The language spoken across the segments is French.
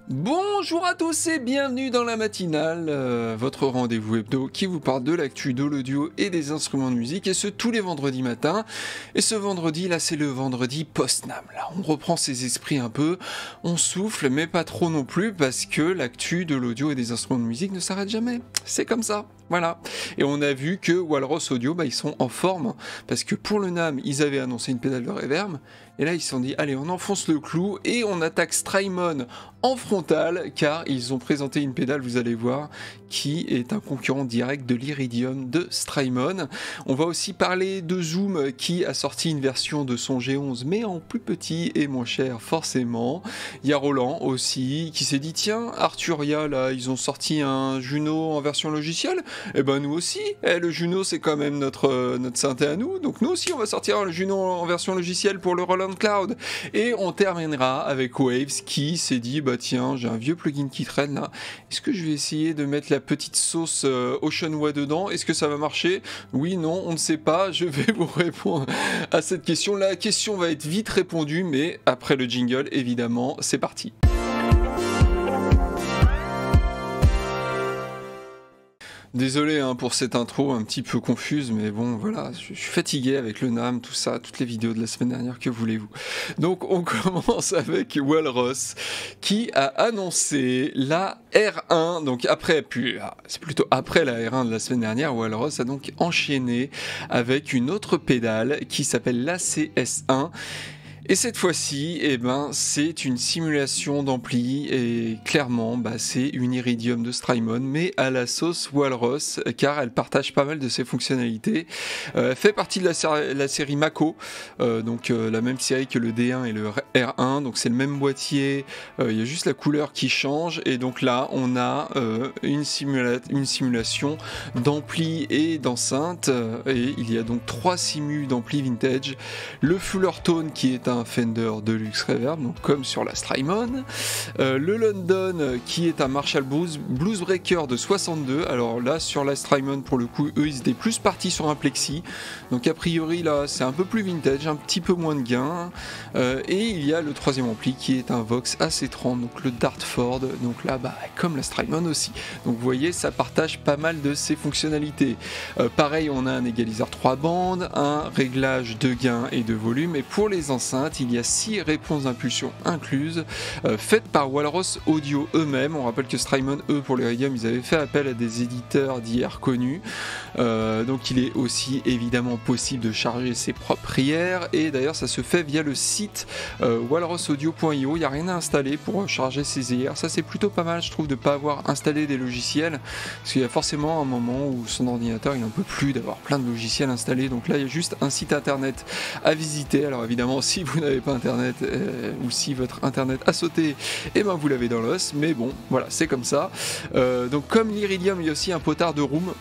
Bonjour à tous et bienvenue dans la matinale, votre rendez-vous hebdo qui vous parle de l'actu, de l'audio et des instruments de musique, et ce tous les vendredis matins. Et ce vendredi là, c'est le vendredi post-NAMM. Là, on reprend ses esprits un peu, on souffle, mais pas trop non plus, parce que l'actu de l'audio et des instruments de musique ne s'arrête jamais. C'est comme ça. Voilà. Et on a vu que Walrus Audio, ils sont en forme, parce que pour le NAMM, ils avaient annoncé une pédale de reverb, et là ils se sont dit, allez, on enfonce le clou, et on attaque Strymon en frontal, car ils ont présenté une pédale, vous allez voir, qui est un concurrent direct de l'Iridium de Strymon. On va aussi parler de Zoom, qui a sorti une version de son G11, mais en plus petit et moins cher, forcément. Il y a Roland aussi, qui s'est dit, tiens, Arturia, là, ils ont sorti un Juno en version logicielle, et ben nous aussi, le Juno c'est quand même notre synthé à nous, donc nous aussi on va sortir le Juno en version logicielle pour le Roland Cloud. Et on terminera avec Waves qui s'est dit, bah tiens, j'ai un vieux plugin qui traîne là, est-ce que je vais essayer de mettre la petite sauce Oceanway dedans, est-ce que ça va marcher? Oui, non, on ne sait pas, je vais vous répondre à cette question. La question va être vite répondue, mais après le jingle évidemment, c'est parti. Désolé pour cette intro un petit peu confuse, mais bon voilà, je suis fatigué avec le NAMM, tout ça, toutes les vidéos de la semaine dernière, que voulez-vous. Donc on commence avec Walrus qui a annoncé la R1, donc c'est plutôt après la R1 de la semaine dernière. Walrus a donc enchaîné avec une autre pédale qui s'appelle l'ACS1. Et cette fois-ci, c'est une simulation d'ampli, et clairement, c'est une Iridium de Strymon, mais à la sauce Walrus, car elle partage pas mal de ses fonctionnalités. Elle fait partie de la série Mako, donc la même série que le D1 et le R1, donc c'est le même boîtier, il y a juste la couleur qui change, et donc là, on a une simulation d'ampli et d'enceinte, et il y a donc 3 simus d'ampli vintage, le Fullertone qui est un Fender Deluxe Reverb, donc comme sur la Strymon, le London qui est un Marshall Bluesbreaker de 62, alors là sur la Strymon pour le coup eux ils étaient plus partis sur un plexi, donc a priori là c'est un peu plus vintage, un petit peu moins de gain, et il y a le troisième ampli qui est un Vox AC30, donc le Dartford, donc là comme la Strymon aussi, donc vous voyez ça partage pas mal de ses fonctionnalités. Pareil, on a un égaliseur 3 bandes, un réglage de gain et de volume, et pour les enceintes il y a 6 réponses d'impulsion incluses, faites par Walrus Audio eux-mêmes. On rappelle que Strymon, eux, pour l'Iridium, ils avaient fait appel à des éditeurs d'IR connus, donc il est aussi évidemment possible de charger ses propres IR, et d'ailleurs ça se fait via le site walrusaudio.io. Il n'y a rien à installer pour charger ses IR, ça c'est plutôt pas mal je trouve de ne pas avoir installé des logiciels, parce qu'il y a forcément un moment où son ordinateur il n'en peut plus d'avoir plein de logiciels installés, donc là il y a juste un site internet à visiter. Alors évidemment si vous n'avez pas internet, ou si votre internet a sauté, vous l'avez dans l'os, mais bon voilà c'est comme ça. Donc comme l'Iridium, il y a aussi un potard de room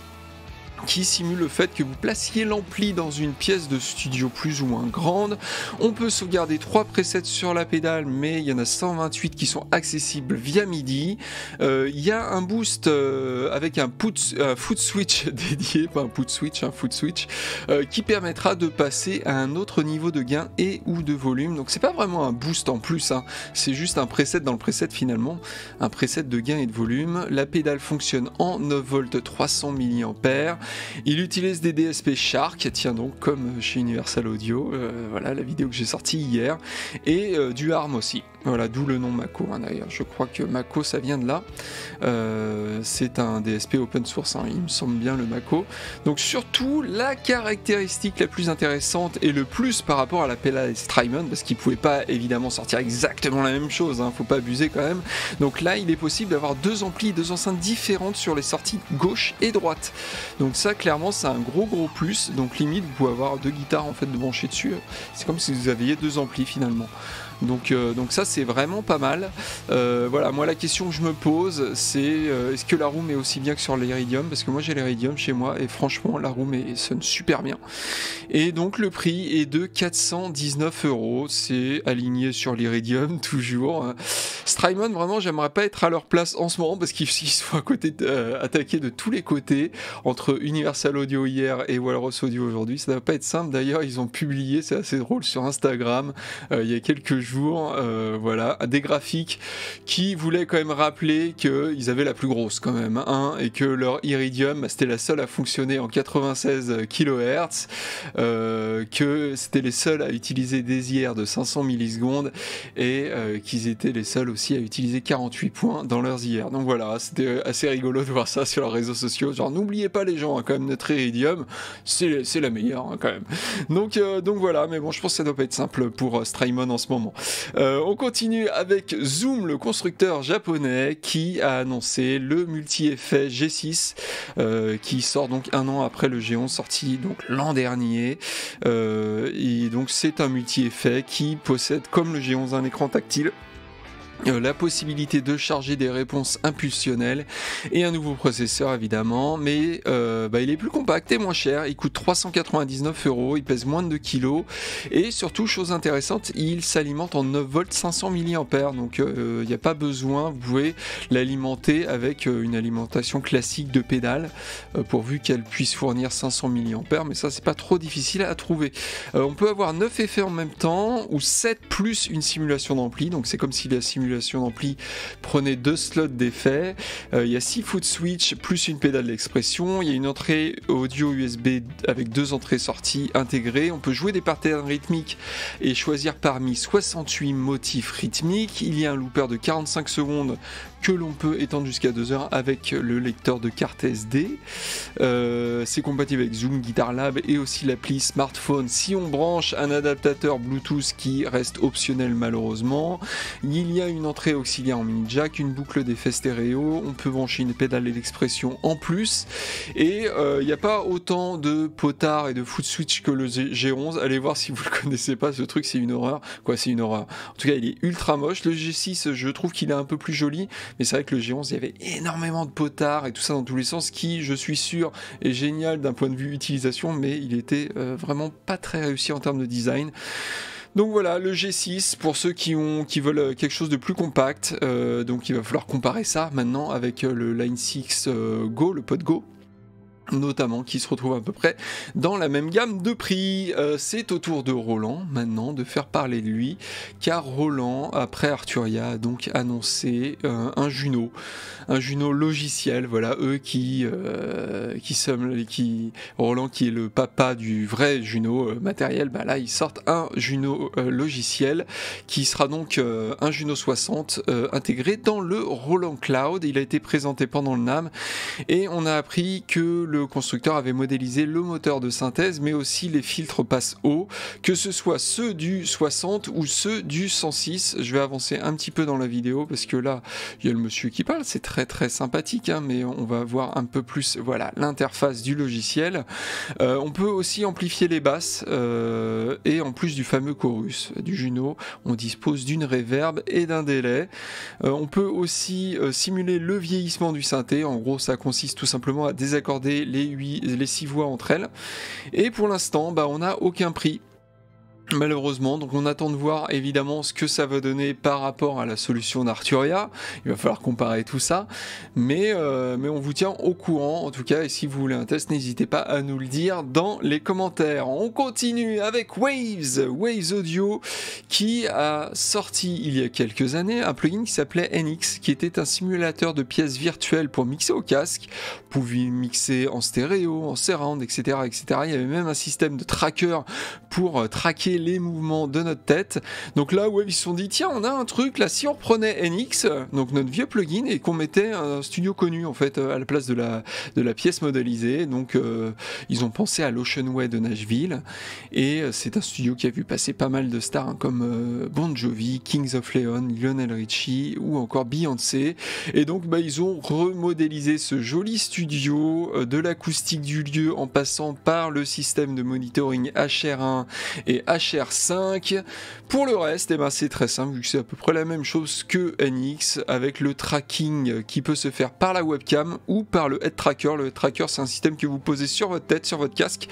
qui simule le fait que vous placiez l'ampli dans une pièce de studio plus ou moins grande. On peut sauvegarder 3 presets sur la pédale, mais il y en a 128 qui sont accessibles via MIDI. Il y a un boost avec un foot switch dédié, pas un foot switch, qui permettra de passer à un autre niveau de gain et ou de volume. Donc c'est pas vraiment un boost en plus, c'est juste un preset dans le preset finalement, un preset de gain et de volume. La pédale fonctionne en 9 volts 300 mAh. Il utilise des DSP Shark, tiens donc comme chez Universal Audio, voilà la vidéo que j'ai sortie hier, et du ARM aussi, voilà d'où le nom Mako, d'ailleurs je crois que Mako ça vient de là, c'est un DSP open source, il me semble bien le Mako. Donc surtout la caractéristique la plus intéressante et le plus par rapport à la pédale Strymon, parce qu'il ne pouvait pas évidemment sortir exactement la même chose, faut pas abuser quand même, donc là il est possible d'avoir 2 amplis et 2 enceintes différentes sur les sorties gauche et droite, donc ça clairement c'est un gros plus, donc limite vous pouvez avoir 2 guitares en fait de brancher dessus, c'est comme si vous aviez 2 amplis finalement. Donc ça c'est vraiment pas mal. Voilà, moi la question que je me pose c'est est-ce que la room est aussi bien que sur l'Iridium, parce que moi j'ai l'Iridium chez moi et franchement la room sonne super bien. Et donc le prix est de 419 €, c'est aligné sur l'Iridium toujours. Strymon, vraiment j'aimerais pas être à leur place en ce moment parce qu'ils sont attaqués de tous les côtés entre Universal Audio hier et Walrus Audio aujourd'hui, ça va pas être simple. D'ailleurs ils ont publié, c'est assez drôle, sur Instagram il y a quelques jour, voilà, des graphiques qui voulaient quand même rappeler qu'ils avaient la plus grosse quand même, hein, et que leur Iridium, c'était la seule à fonctionner en 96 kHz, que c'était les seuls à utiliser des IR de 500 millisecondes et qu'ils étaient les seuls aussi à utiliser 48 points dans leurs IR. Donc voilà, c'était assez rigolo de voir ça sur leurs réseaux sociaux. Genre, n'oubliez pas les gens, hein, quand même, notre Iridium, c'est la meilleure, hein, quand même. Donc voilà, mais bon, je pense que ça doit pas être simple pour Strymon en ce moment. On continue avec Zoom, le constructeur japonais, qui a annoncé le multi-effet G6, qui sort donc un an après le G11 sorti donc l'an dernier. Et donc c'est un multi-effet qui possède, comme le G11, un écran tactile, la possibilité de charger des réponses impulsionnelles et un nouveau processeur évidemment, mais il est plus compact et moins cher, il coûte 399 €, il pèse moins de 2 kg et surtout, chose intéressante, il s'alimente en 9 volts 500 mAh, donc il n'y a pas besoin, vous pouvez l'alimenter avec une alimentation classique de pédale, pourvu qu'elle puisse fournir 500 mAh, mais ça c'est pas trop difficile à trouver. On peut avoir 9 effets en même temps, ou 7 plus une simulation d'ampli, donc c'est comme si la simulation d'ampli prenait 2 slots d'effets. Il y a 6 foot switch plus une pédale d'expression, il y a une entrée audio USB avec 2 entrées-sorties intégrées, on peut jouer des patterns rythmiques et choisir parmi 68 motifs rythmiques, il y a un looper de 45 secondes que l'on peut étendre jusqu'à 2 heures avec le lecteur de carte SD. C'est compatible avec Zoom, Guitar Lab et aussi l'appli smartphone si on branche un adaptateur Bluetooth qui reste optionnel malheureusement. Il y a une entrée auxiliaire en mini jack, une boucle d'effet stéréo, on peut brancher une pédale d'expression en plus et il n'y a pas autant de potards et de foot switch que le G11. Allez voir si vous le connaissez pas, ce truc c'est une horreur. Quoi, c'est une horreur. En tout cas, il est ultra moche. Le G6, je trouve qu'il est un peu plus joli, mais c'est vrai que le G11, il y avait énormément de potards et tout ça dans tous les sens, qui, je suis sûr, est génial d'un point de vue utilisation, mais il était vraiment pas très réussi en termes de design. Donc voilà, le G6, pour ceux qui veulent quelque chose de plus compact, donc il va falloir comparer ça maintenant avec le Line 6 Go, le Pod Go, notamment, qui se retrouve à peu près dans la même gamme de prix. C'est au tour de Roland maintenant de faire parler de lui, car Roland, après Arturia, a donc annoncé un Juno logiciel. Voilà, eux Roland qui est le papa du vrai Juno matériel, bah là ils sortent un Juno logiciel qui sera donc un Juno 60 intégré dans le Roland Cloud. Il a été présenté pendant le NAMM et on a appris que le constructeur avait modélisé le moteur de synthèse mais aussi les filtres passe haut, que ce soit ceux du 60 ou ceux du 106. Je vais avancer un petit peu dans la vidéo parce que là il y a le monsieur qui parle, c'est très très sympathique, hein, mais on va voir un peu plus, voilà, l'interface du logiciel. On peut aussi amplifier les basses et en plus du fameux chorus du Juno, on dispose d'une reverb et d'un délai. On peut aussi simuler le vieillissement du synthé. En gros, ça consiste tout simplement à désaccorder les 6 voix entre elles. Et pour l'instant, on n'a aucun prix, malheureusement, donc on attend de voir évidemment ce que ça va donner par rapport à la solution d'Arturia. Il va falloir comparer tout ça, mais on vous tient au courant en tout cas, et si vous voulez un test, n'hésitez pas à nous le dire dans les commentaires. On continue avec Waves Audio, qui a sorti il y a quelques années un plugin qui s'appelait NX, qui était un simulateur de pièces virtuelles pour mixer au casque. Vous pouviez mixer en stéréo, en surround, etc., etc. Il y avait même un système de tracker pour traquer les mouvements de notre tête. Donc là, ouais, ils se sont dit, tiens, on a un truc là, si on reprenait NX, donc notre vieux plugin, et qu'on mettait un studio connu en fait à la place de la pièce modélisée. Donc ils ont pensé à l'Ocean Way de Nashville, et c'est un studio qui a vu passer pas mal de stars, hein, comme Bon Jovi, Kings of Leon, Lionel Richie ou encore Beyoncé. Et donc ils ont remodélisé ce joli studio, de l'acoustique du lieu en passant par le système de monitoring HR1 et HR5. Pour le reste, c'est très simple, vu que c'est à peu près la même chose que NX, avec le tracking qui peut se faire par la webcam ou par le head tracker. Le head tracker, c'est un système que vous posez sur votre tête, sur votre casque,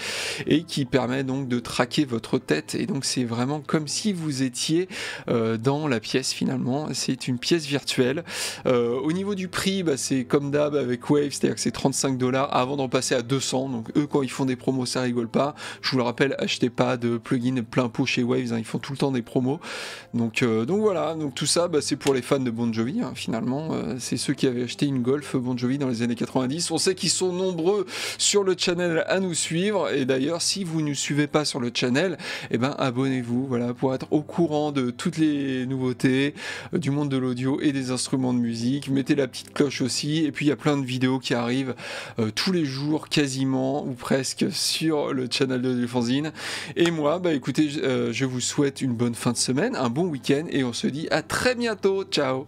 et qui permet donc de traquer votre tête. Et donc c'est vraiment comme si vous étiez dans la pièce finalement. C'est une pièce virtuelle. Au niveau du prix, c'est comme d'hab avec Wave, c'est-à-dire que c'est 35 $ avant d'en passer à 200. Donc eux, quand ils font des promos, ça rigole pas. Je vous le rappelle, achetez pas de plugin plein plein pot chez Waves, hein, ils font tout le temps des promos. Donc voilà, donc tout ça, c'est pour les fans de Bon Jovi, hein, finalement. C'est ceux qui avaient acheté une Golf Bon Jovi dans les années 90. On sait qu'ils sont nombreux sur le channel à nous suivre. Et d'ailleurs, si vous ne nous suivez pas sur le channel, abonnez-vous, voilà, pour être au courant de toutes les nouveautés du monde de l'audio et des instruments de musique. Mettez la petite cloche aussi. Et puis il y a plein de vidéos qui arrivent tous les jours, quasiment ou presque, sur le channel de Fanzine. Et moi, écoutez, je vous souhaite une bonne fin de semaine, un bon week-end, et on se dit à très bientôt. Ciao.